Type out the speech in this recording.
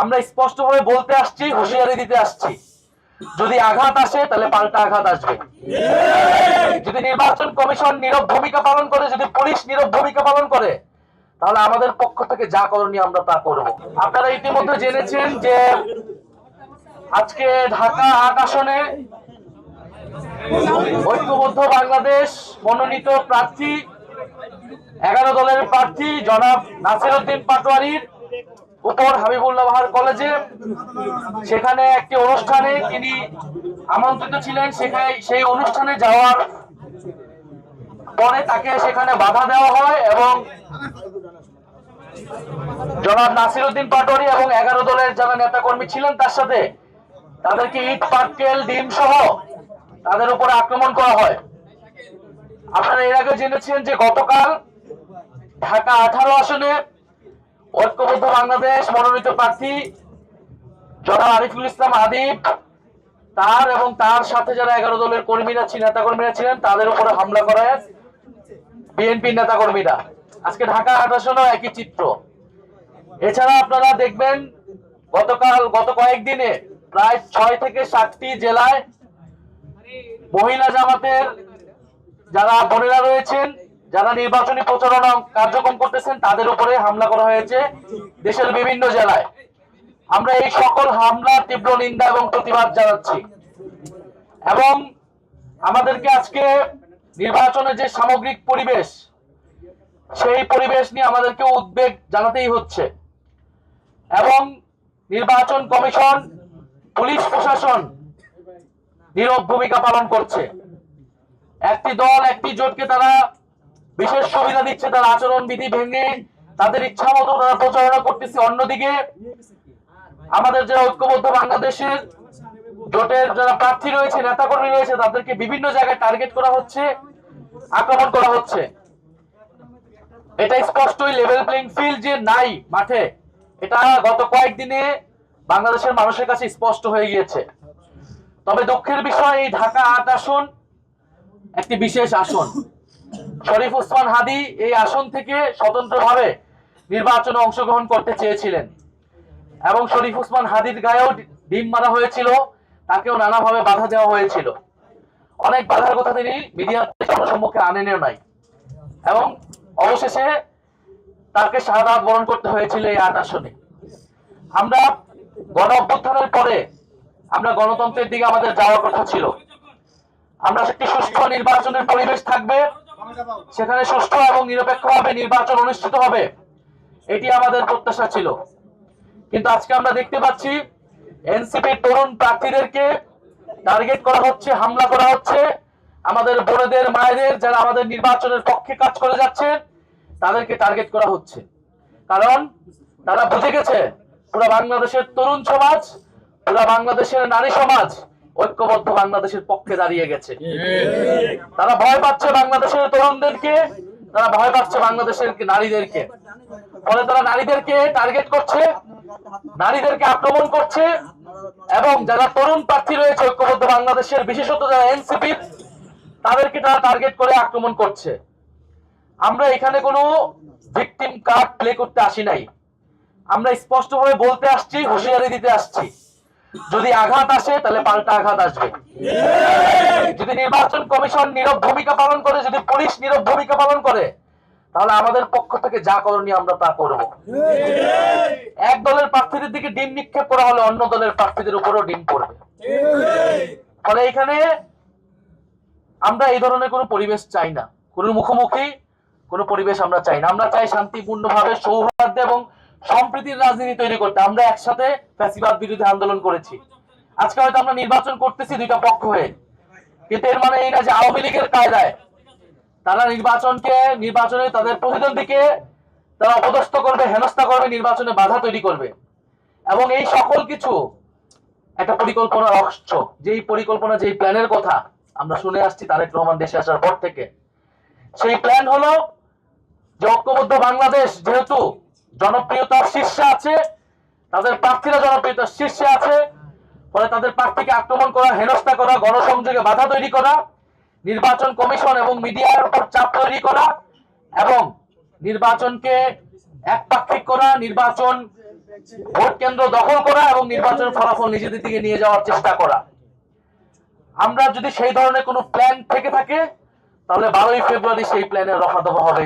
আমরা স্পষ্টভাবে বলতে আসছি, হুঁশিয়ারি দিতে আসছি, যদি আঘাত আসে তাহলে পাল্টা আঘাত আসবে। যদি নির্বাচন কমিশন নীরব ভূমিকা পালন করে, যদি পুলিশ নীরব ভূমিকা পালন করে, তাহলে আমাদের পক্ষ থেকে যা করণীয় আমরা তা করব। আপনারা ইতিমধ্যে জেনেছেন যে আজকে ঢাকা ৮ আসনে ঐক্যবদ্ধ বাংলাদেশ মনোনীত প্রার্থী 11 দলের প্রার্থী জনাব নাসিরউদ্দিন পাটোয়ারির উপর হাবিবুল্লাহ বাহার কলেজে সেখানে একটি অনুষ্ঠানে তিনি আমন্ত্রিত ছিলেন। সেখানে সেই অনুষ্ঠানে যাওয়ার পরে তাকে সেখানে বাধা দেওয়া হয় এবং জনাব নাসিরউদ্দিন পাটোয়ারি এবং 11 দলের যারা নেতাকর্মী ছিলেন তার সাথে তাদেরকে ইট পাটকেল ডিম সহ তাদের উপরে আক্রমণ করা হয়। আপনারা এর আগে জেনেছেন যে গতকাল ঢাকা 18 আসনে ঐক্যবদ্ধ বাংলাদেশ মনোনীত প্রার্থী জনাব আরিফুল ইসলাম আদিব তার এবং তার সাথে যারা 11 দলের কর্মীরা ছিলেন, নেতাকর্মীরা ছিলেন, তাদের উপরে হামলা করে বিএনপি নেতাকর্মীরা। আজকে ঢাকা ৮ আসনেও একই চিত্র। এছাড়া আপনারা দেখবেন গত কয়েকদিনে প্রায় 6 থেকে 7টি জেলায় মহিলা জামাতের যারা বোনেরা রয়েছেন, যারা নির্বাচনী প্রচারণা কার্যক্রম করতেছেন, তাদের উপরে হামলা করা হয়েছে দেশের বিভিন্ন জেলায়। আমরা এই সকল হামলার তীব্র নিন্দা এবং প্রতিবাদ জানাচ্ছি এবং আমাদেরকে আজকে নির্বাচনের যে সামগ্রিক পরিবেশ, সেই পরিবেশ নিয়ে আমাদেরকে উদ্বেগ জানাতেই হচ্ছে এবং নির্বাচন কমিশন, পুলিশ প্রশাসন নীরব ভূমিকা পালন করছে। একটি দল, একটি জোটকে তারা বিশেষ সুবিধা দিচ্ছে, তার আচরণ বিধি ভেঙে তাদের ইচ্ছা মতো তারা প্রচারণা করতেছে। অন্যদিকে আমাদের যারা ঐক্যবদ্ধ বাংলাদেশের জোটের যারা প্রার্থী রয়েছে, নেতাকর্মী রয়েছে, তাদেরকে বিভিন্ন জায়গায় টার্গেট করা হচ্ছে, আক্রমণ করা হচ্ছে। এটা স্পষ্টই লেভেল প্লেইং ফিল্ড যে নাই মাঠে, এটা গত কয়েকদিনে বাংলাদেশের মানুষের কাছে স্পষ্ট হয়ে গিয়েছে। তবে দুঃখের বিষয়, এই ঢাকা ৮ আসন একটি বিশেষ আসন। শরীফ ওসমান হাদী এই আসন থেকে স্বতন্ত্রভাবে নির্বাচনে অংশগ্রহণ করতে চেয়েছিলেন এবং শরীফ ওসমান হাদীর গায়েও ডিম মারা হয়েছিল, তাকেও নানাভাবে বাধা দেওয়া হয়েছিল। অনেক বাধার কথা তিনি মিডিয়ার সম্মুখে আনেনও নাই এবং অবশেষে তাকে শাহাদাত বরণ করতে হয়েছিল এই ৮ আসনে। আমরা গণ অভ্যুত্থানের পরে আমরা গণতন্ত্রের দিকে আমাদের যাওয়ার কথা ছিল। আমরা একটি সুষ্ঠু নির্বাচনের পরিবেশ থাকবে, সেখানে সুষ্ঠু এবং নিরপেক্ষভাবে নির্বাচন অনুষ্ঠিত হবে, এটি আমাদের প্রত্যাশা ছিল। কিন্তু আজকে আমরা দেখতে পাচ্ছি এনসিপির তরুণ প্রার্থীদেরকে টার্গেট করা হচ্ছে, হামলা করা হচ্ছে। আমাদের বোনেদের, মায়েদের যারা আমাদের নির্বাচনের পক্ষে কাজ করে যাচ্ছে, তাদেরকে টার্গেট করা হচ্ছে। কারণ তারা বুঝে গেছে পুরো বাংলাদেশের তরুণ সমাজ, পুরো বাংলাদেশের নারী সমাজ ঐক্যবদ্ধ বাংলাদেশের পক্ষে দাঁড়িয়ে গেছে। তারা ভয় পাচ্ছে বাংলাদেশের তরুণদেরকে, তারা ভয় পাচ্ছে বাংলাদেশের নারীদেরকে। ফলে তারা নারীদেরকে টার্গেট করছে, নারীদেরকে আক্রমণ করছে এবং যারা তরুণ প্রার্থী রয়েছে ঐক্যবদ্ধ বাংলাদেশের, বিশেষত যারা এনসিপি, তাদেরকে তারা টার্গেট করে আক্রমণ করছে। আমরা এখানে কোনো ভিকটিম কার্ড প্লে করতে আসি নাই। আমরা স্পষ্টভাবে বলতে আসছি, হুঁশিয়ারি দিতে আসছি, যদি আঘাত আসে তাহলে পাল্টা আঘাত আসবে। যদি নির্বাচন কমিশন নীরব ভূমিকা পালন করে, যদি পুলিশ নীরব ভূমিকা পালন করে, তাহলে আমাদের পক্ষ থেকে যা করণীয় আমরা তা করব। এক দলের প্রার্থীদের দিকে ডিম নিক্ষেপ করা হলে অন্য দলের প্রার্থীদের উপরও ডিম পড়বে। ফলে এখানে আমরা এই ধরনের কোনো পরিবেশ চাই না, কোনো মুখোমুখি কোনো পরিবেশ আমরা চাই না। আমরা চাই শান্তিপূর্ণভাবে সৌহার্দ্য এবং সম্প্রীতির রাজনীতি তৈরি করতে। আমরা একসাথে ফ্যাসিবাদ বিরোধী আন্দোলন করেছি। আজকে হয়তো আমরা নির্বাচন করতেছি দুইটা পক্ষ হয়ে, কিন্তু এর মানে এই না যে আওয়ামী লীগের কায়দায় তারা নির্বাচনে তাদের প্রতিদ্বন্দ্বীকে তারা অপদস্থ করবে, হেনস্থা করবে, নির্বাচনে বাধা তৈরি করবে। এবং এই সকল কিছু একটা পরিকল্পনার অংশ। যেই পরিকল্পনা, যেই প্ল্যানের কথা আমরা শুনে আসছি তারেক রহমান দেশে আসার পর থেকে, সেই প্ল্যান হলো যে ঐক্যবদ্ধ বাংলাদেশ যেহেতু জনপ্রিয়তার শীর্ষে আছে, তাদের প্রার্থীরা জনপ্রিয়তার শীর্ষে আছে, ফলে তাদের প্রার্থীকে আক্রমণ করা, হেনস্থা করা, গণসংযোগে বাধা তৈরি করা, নির্বাচন কমিশন এবং মিডিয়ার উপর চাপ তৈরি করা এবং নির্বাচনকে একপাক্ষিক করা, নির্বাচন ভোট কেন্দ্র দখল করা এবং নির্বাচনের ফলাফল নিজেদের দিকে নিয়ে যাওয়ার চেষ্টা করা। আমরা যদি সেই ধরনের কোনো প্ল্যান থেকে থাকে তাহলে 12ই ফেব্রুয়ারি সেই প্ল্যানের রফাদফা হবে।